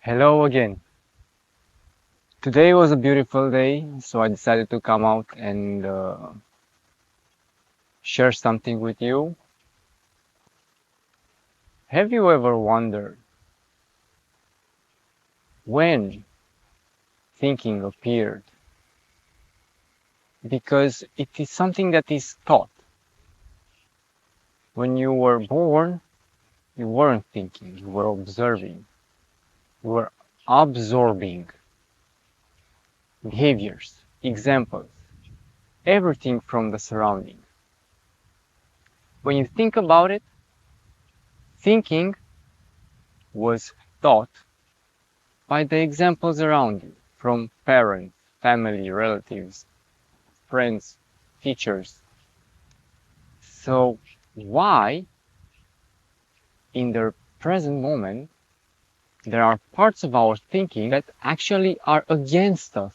Hello again. Today was a beautiful day, so I decided to come out and share something with you. Have you ever wondered when thinking appeared? Because it is something that is taught. When you were born, you weren't thinking, you were observing, you were absorbing behaviors, examples, everything from the surrounding. When you think about it, thinking was taught by the examples around you, from parents, family, relatives, friends, teachers. So why, in the present moment, there are parts of our thinking that actually are against us?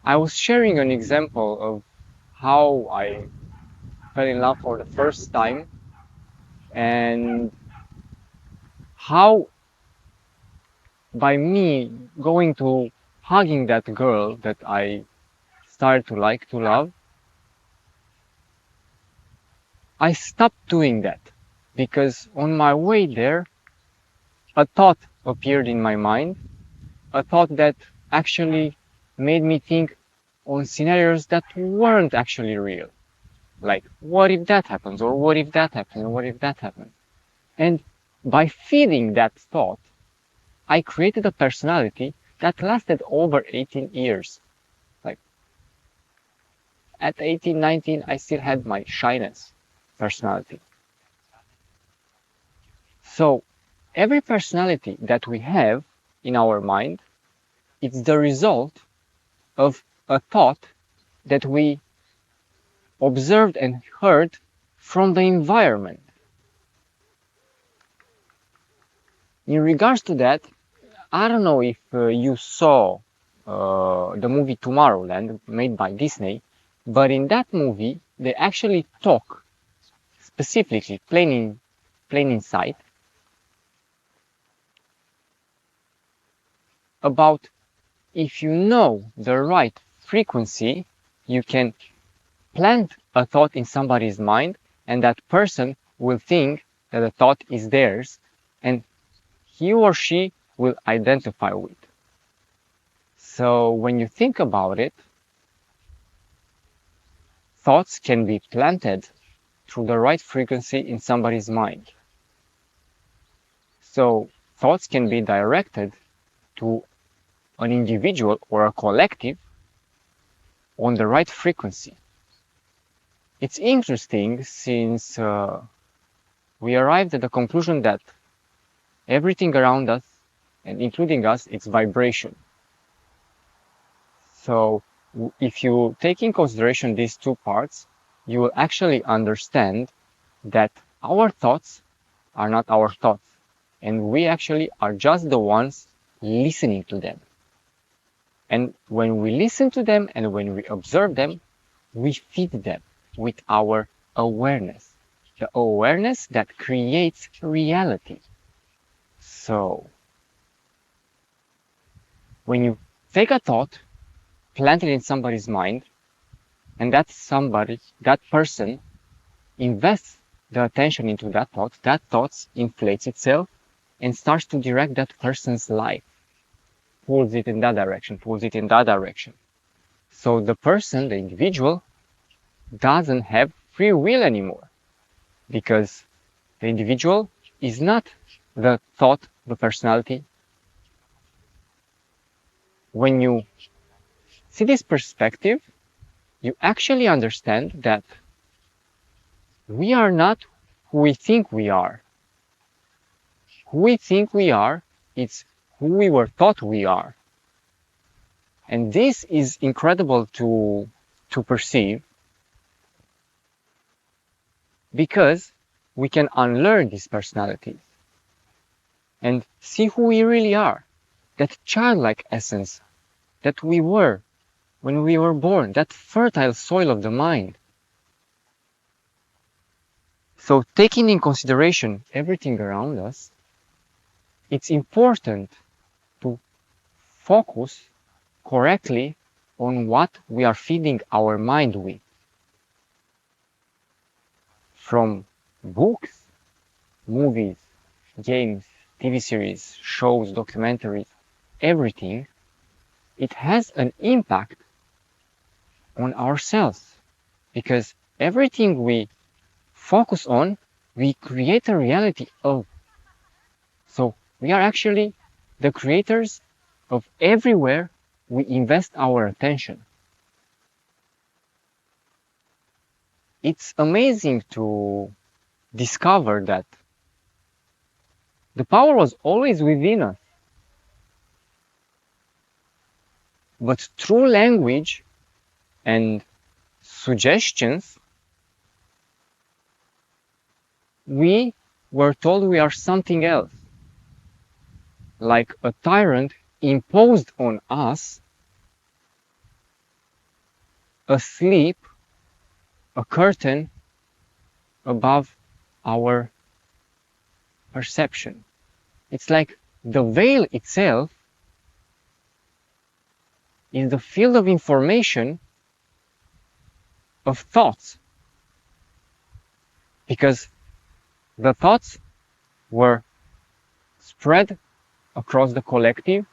I was sharing an example of how I fell in love for the first time and how by me going to hugging that girl that I started to like to love, I stopped doing that because on my way there, a thought appeared in my mind, a thought that actually made me think on scenarios that weren't actually real. Like, what if that happens? Or what if that happens? Or what if that happens? And by feeding that thought, I created a personality that lasted over 18 years. Like, at 18, 19, I still had my shyness personality. So every personality that we have in our mind, it's the result of a thought that we observed and heard from the environment. In regards to that, I don't know if you saw the movie Tomorrowland made by Disney, but in that movie, they actually talk specifically, plain in sight, about if you know the right frequency, you can plant a thought in somebody's mind, and that person will think that the thought is theirs, and he or she will identify with. So when you think about it, thoughts can be planted through the right frequency in somebody's mind. So thoughts can be directed to an individual or a collective on the right frequency. It's interesting since we arrived at the conclusion that everything around us, and including us, it's vibration. So if you take in consideration these two parts, you will actually understand that our thoughts are not our thoughts, and we actually are just the ones listening to them. And when we listen to them and when we observe them, we feed them with our awareness, the awareness that creates reality. So when you take a thought, plant it in somebody's mind, and that person invests the attention into that thought inflates itself and starts to direct that person's life, pulls it in that direction, pulls it in that direction. So the person, the individual, doesn't have free will anymore, because the individual is not the thought, the personality. When you see this perspective, you actually understand that we are not who we think we are. Who we think we are, it's who we were taught we are. And this is incredible to perceive, because we can unlearn these personalities and see who we really are, that childlike essence that we were when we were born, that fertile soil of the mind. So taking in consideration everything around us, it's important to focus correctly on what we are feeding our mind with. From books, movies, games, TV series, shows, documentaries, everything, it has an impact on ourselves, because everything we focus on, we create a reality of. So we are actually the creators of everywhere we invest our attention. It's amazing to discover that the power was always within us, but through language and suggestions, we were told we are something else, like a tyrant imposed on us a sleep, a curtain above our perception. It's like the veil itself is the field of information of thoughts, because the thoughts were spread across the collective,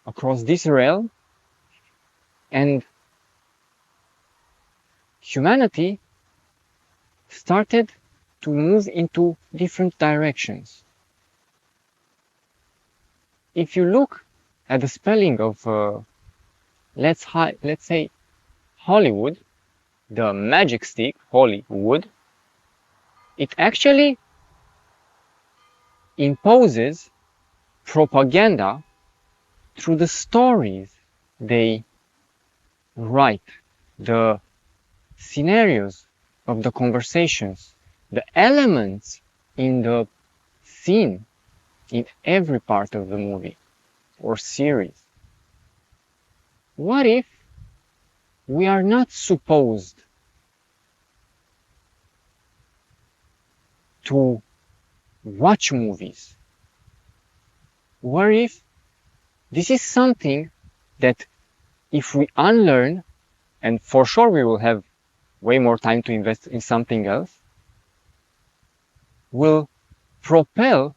across this realm, and humanity started to move into different directions. If you look at the spelling of, let's say, Hollywood, the magic stick, Hollywood, it actually imposes propaganda through the stories they write, the scenarios of the conversations, the elements in the scene in every part of the movie or series. What if we are not supposed to watch movies? What if this is something that if we unlearn, and for sure we will have way more time to invest in something else, will propel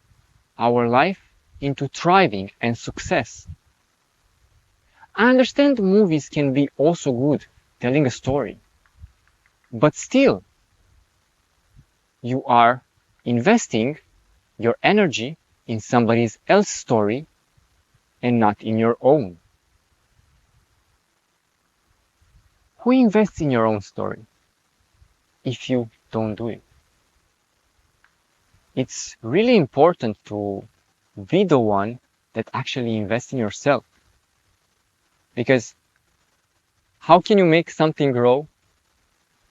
our life into thriving and success? I understand movies can be also good, telling a story, but still, you are investing your energy in somebody else's story and not in your own. Who invests in your own story if you don't do it? It's really important to be the one that actually invests in yourself. Because how can you make something grow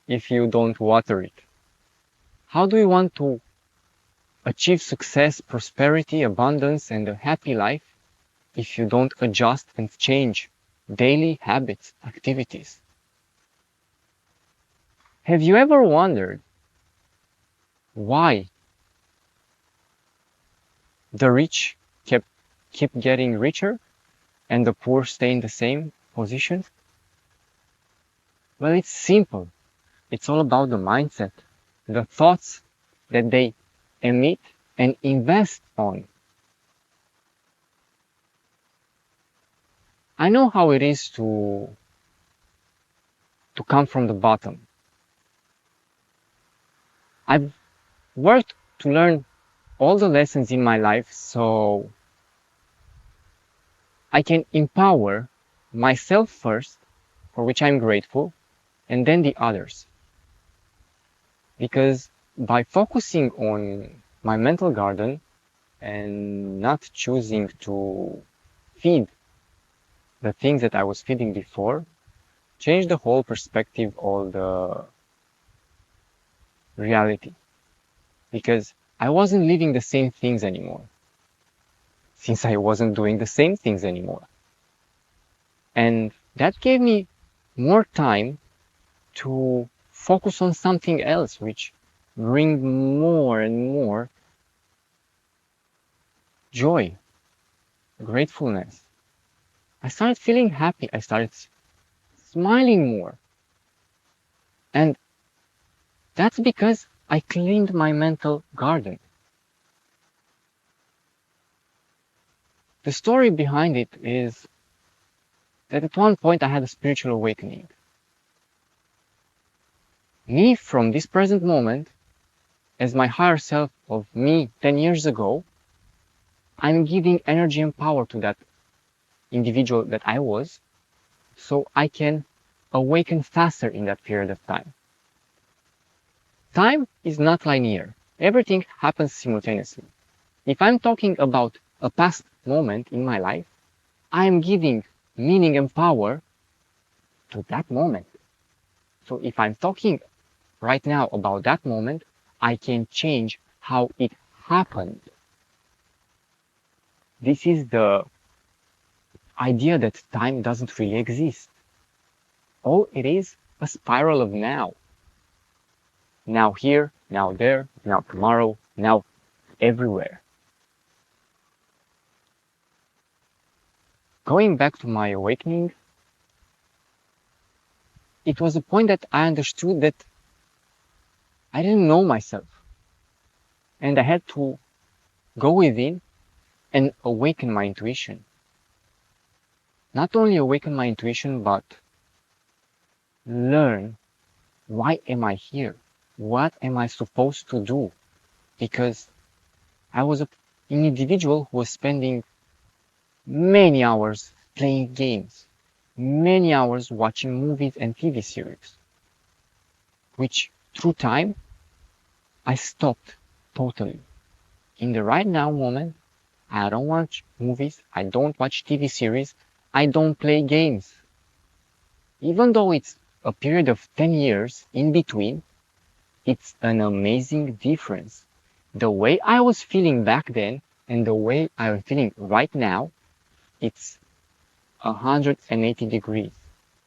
if you don't water it? How do you want to achieve success, prosperity, abundance, and a happy life if you don't adjust and change daily habits, activities? Have you ever wondered why the rich keep getting richer and the poor stay in the same position? Well, it's simple. It's all about the mindset, the thoughts that they emit and invest on. I know how it is to come from the bottom. I've worked to learn all the lessons in my life so I can empower myself first, for which I'm grateful, and then the others. Because by focusing on my mental garden and not choosing to feed the things that I was feeding before, changed the whole perspective of the reality. Because I wasn't living the same things anymore, since I wasn't doing the same things anymore. And that gave me more time to focus on something else, which bring more and more joy, gratefulness. I started feeling happy. I started smiling more. And that's because I cleaned my mental garden. The story behind it is that at one point I had a spiritual awakening. Me, from this present moment, as my higher self of me 10 years ago, I'm giving energy and power to that individual that I was, so I can awaken faster in that period of time. Time is not linear. Everything happens simultaneously. If I'm talking about a past moment in my life, I'm giving meaning and power to that moment. So if I'm talking right now about that moment, I can change how it happened. This is the idea that time doesn't really exist. All it is a spiral of now. Now here, now there, now tomorrow, now everywhere. Going back to my awakening, it was a point that I understood that I didn't know myself. And I had to go within and awaken my intuition. Not only awaken my intuition, but learn, why am I here? What am I supposed to do? Because I was an individual who was spending many hours playing games, many hours watching movies and TV series, which through time, I stopped totally. In the right now moment, I don't watch movies, I don't watch TV series, I don't play games. Even though it's a period of 10 years in between, it's an amazing difference. The way I was feeling back then and the way I'm feeling right now, it's 180 degrees.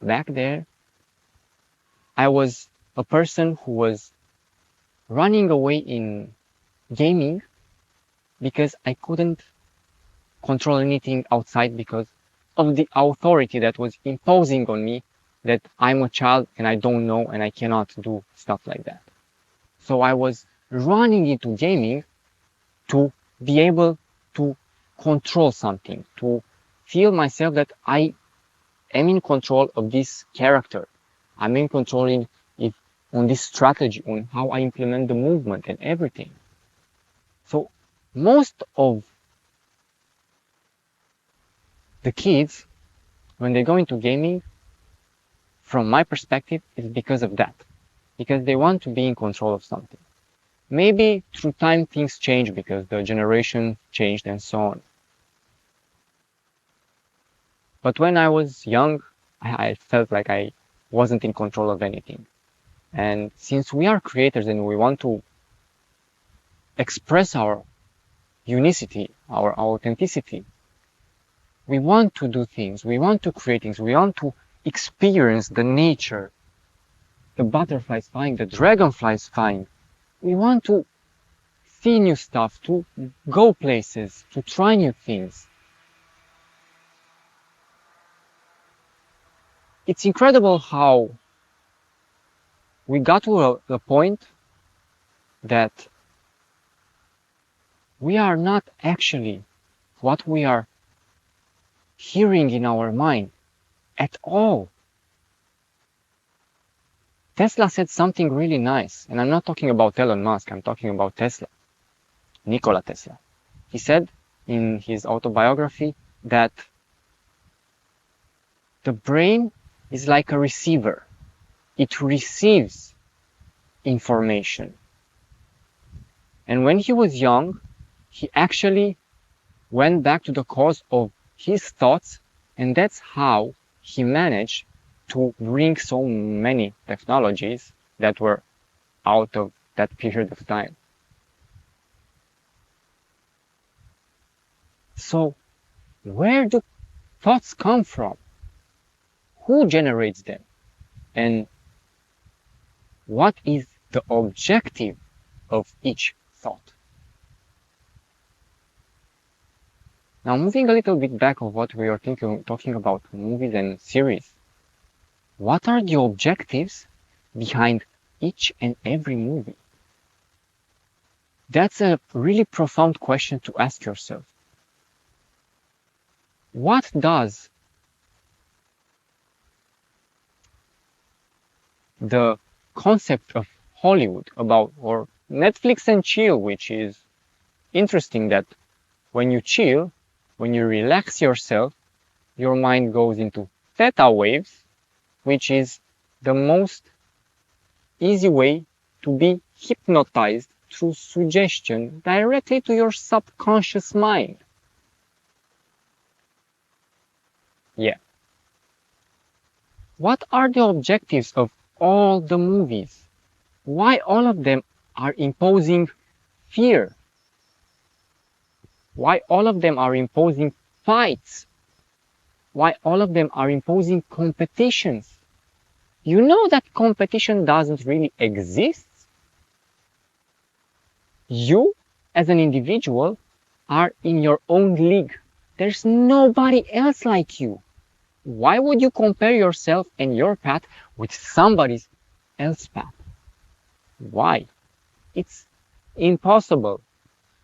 Back there, I was a person who was running away in gaming because I couldn't control anything outside because of the authority that was imposing on me that I'm a child and I don't know and I cannot do stuff like that. So I was running into gaming to be able to control something, to feel myself that I am in control of this character. I'm in control on this strategy, on how I implement the movement and everything. So most of the kids, when they go into gaming, from my perspective, is because of that. Because they want to be in control of something. Maybe through time things change because the generation changed and so on. But when I was young, I felt like I wasn't in control of anything. And since we are creators and we want to express our unicity, our authenticity, we want to do things, we want to create things, we want to experience the nature, the butterflies flying, the dragonflies flying. We want to see new stuff, to go places, to try new things. It's incredible how we got to a point that we are not actually what we are hearing in our mind at all. Tesla said something really nice, and I'm not talking about Elon Musk, I'm talking about Tesla, Nikola Tesla. He said in his autobiography that the brain is like a receiver. It receives information. And when he was young, he actually went back to the cause of his thoughts, and that's how he managed to bring so many technologies that were out of that period of time. So where do thoughts come from? Who generates them? And what is the objective of each thought? Now, moving a little bit back of what we are talking about movies and series, what are the objectives behind each and every movie? That's a really profound question to ask yourself. What does the concept of Hollywood about, or Netflix and chill, which is interesting that when you chill, when you relax yourself, your mind goes into theta waves, which is the most easy way to be hypnotized through suggestion directly to your subconscious mind. Yeah. What are the objectives of all the movies? Why all of them are imposing fear? Why all of them are imposing fights? Why all of them are imposing competitions? You know that competition doesn't really exist. You, as an individual, are in your own league. There's nobody else like you. Why would you compare yourself and your path with somebody else's path? Why? It's impossible.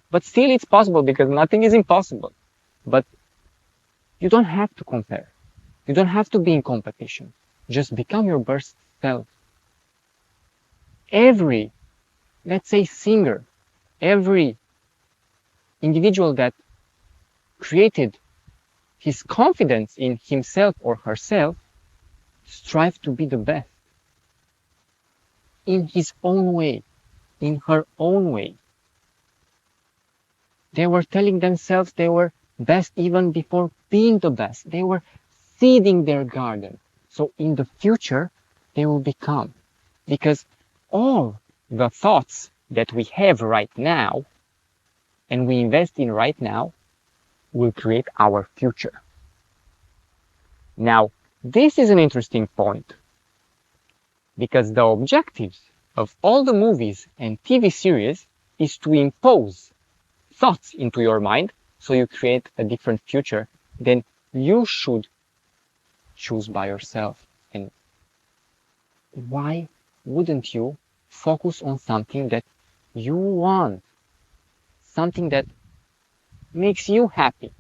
But still it's possible because nothing is impossible. But you don't have to compare. You don't have to be in competition. Just become your best self. Every, let's say, singer, every individual that created his confidence in himself or herself strive to be the best in his own way, in her own way. They were telling themselves they were best even before being the best. They were seeding their garden. So in the future, they will become. Because all the thoughts that we have right now and we invest in right now will create our future. Now, this is an interesting point because the objectives of all the movies and TV series is to impose thoughts into your mind so you create a different future than you should choose by yourself. And why wouldn't you focus on something that you want, something that makes you happy?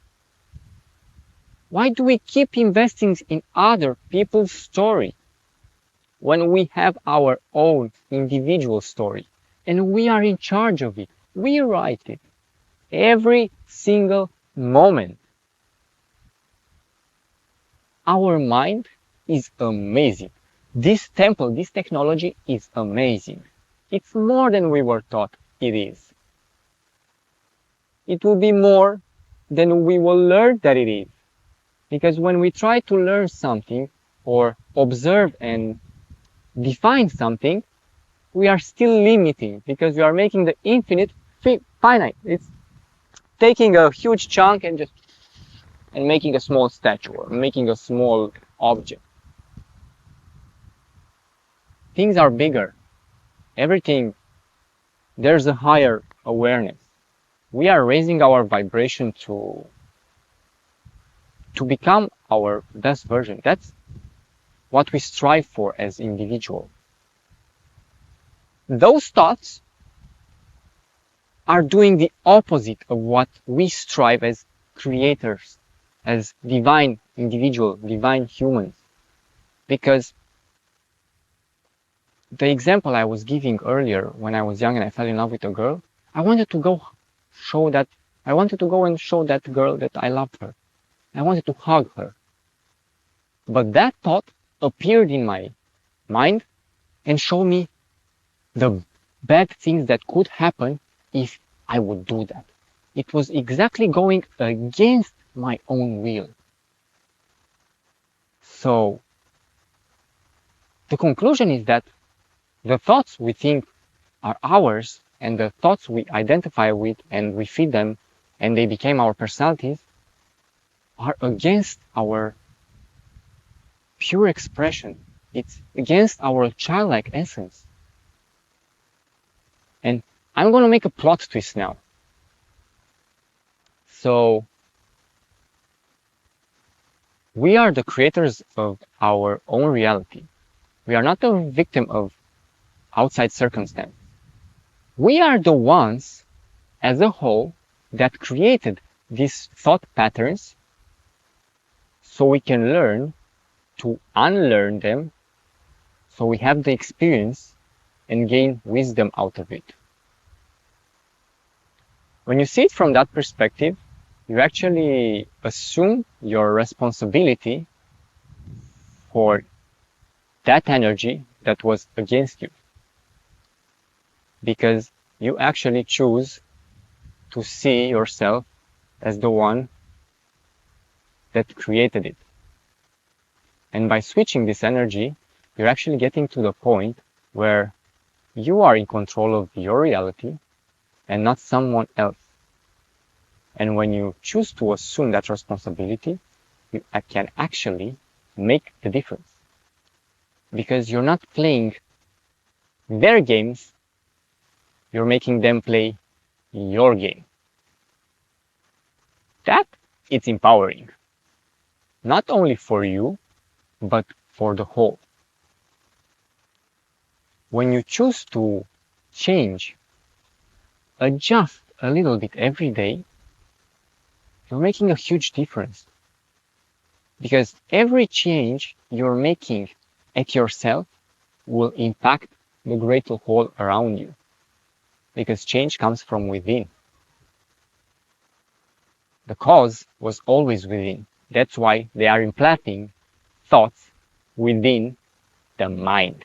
Why do we keep investing in other people's story when we have our own individual story and we are in charge of it? We write it every single moment. Our mind is amazing. This temple, this technology is amazing. It's more than we were taught it is. It will be more than we will learn that it is. Because when we try to learn something or observe and define something, we are still limiting because we are making the infinite finite. It's taking a huge chunk and making a small statue or making a small object. Things are bigger. Everything, there's a higher awareness. We are raising our vibration to become our best version. That's what we strive for as individuals. Those thoughts are doing the opposite of what we strive as creators, as divine individuals, divine humans. Because the example I was giving earlier when I was young and I fell in love with a girl, I wanted to go and show that girl that I loved her. I wanted to hug her. But that thought appeared in my mind and showed me the bad things that could happen if I would do that. It was exactly going against my own will. So the conclusion is that the thoughts we think are ours and the thoughts we identify with and we feed them and they became our personalities are against our pure expression. It's against our childlike essence. And I'm going to make a plot twist now. So We are the creators of our own reality. We are not a victim of outside circumstance. We are the ones as a whole that created these thought patterns so we can learn to unlearn them, so we have the experience and gain wisdom out of it. When you see it from that perspective, you actually assume your responsibility for that energy that was against you, because you actually choose to see yourself as the one that created it. And by switching this energy, you're actually getting to the point where you are in control of your reality and not someone else. And when you choose to assume that responsibility, you can actually make the difference. Because you're not playing their games, you're making them play your game. That is empowering. Not only for you, but for the whole. When you choose to change, adjust a little bit every day, you're making a huge difference. Because every change you're making at yourself will impact the greater whole around you. Because change comes from within. The cause was always within. That's why they are implanting thoughts within the mind.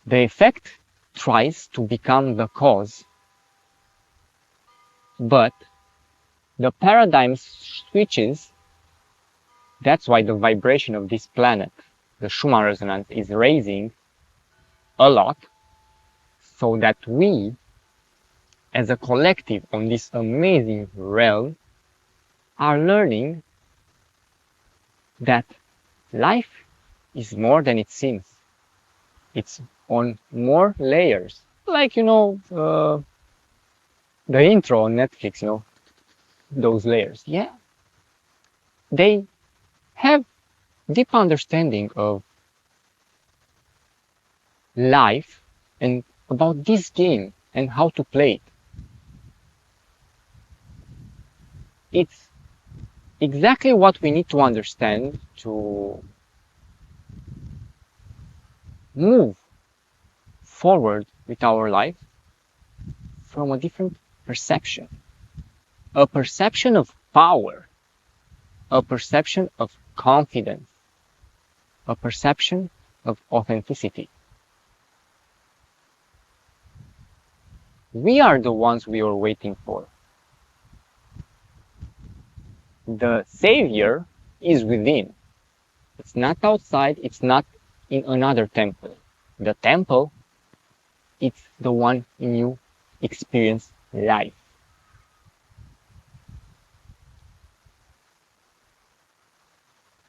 The effect tries to become the cause, but the paradigm switches. That's why the vibration of this planet, the Schumann resonance, is raising a lot, so that we, as a collective on this amazing realm, are learning that life is more than it seems. It's on more layers. Like, the intro on Netflix, those layers. Yeah. They have deep understanding of life and about this game and how to play it. It's exactly what we need to understand to move forward with our life from a different perception. A perception of power, a perception of confidence, a perception of authenticity. We are the ones we are waiting for. The savior is within. It's not outside, it's not in another temple. The temple, it's the one in you experience life.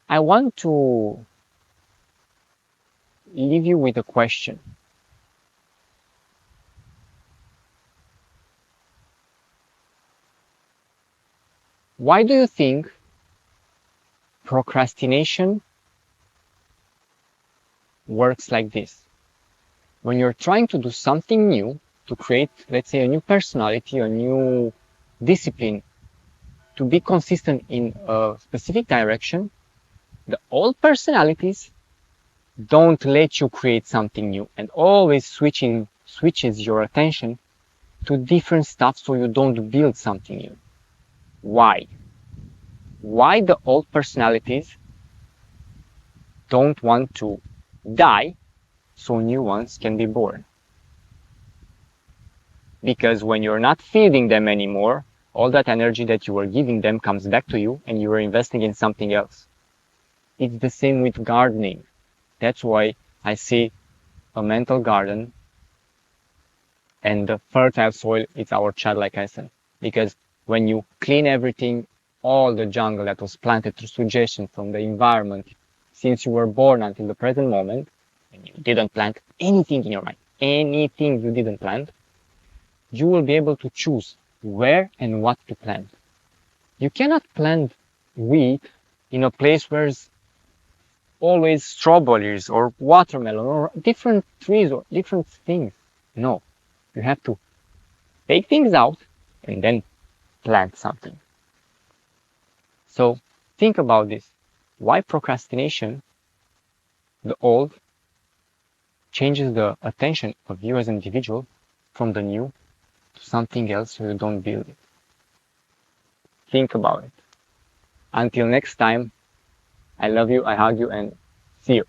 I want to leave you with a question. Why do you think procrastination works like this? When you're trying to do something new, to create, let's say, a new personality, a new discipline, to be consistent in a specific direction, the old personalities don't let you create something new and always switches your attention to different stuff so you don't build something new. Why? Why the old personalities don't want to die so new ones can be born? Because when you're not feeding them anymore, all that energy that you were giving them comes back to you and you are investing in something else. It's the same with gardening. That's why I see a mental garden and the fertile soil is our child, like I said. Because when you clean everything, all the jungle that was planted through suggestion from the environment since you were born until the present moment, and you didn't plant anything in your mind, anything you didn't plant, you will be able to choose where and what to plant. You cannot plant wheat in a place where there's always strawberries or watermelon or different trees or different things. No, you have to take things out and then plant something. So think about this. Why procrastination, the old, changes the attention of you as an individual from the new to something else so you don't build it. Think about it. Until next time, I love you, I hug you, and see you.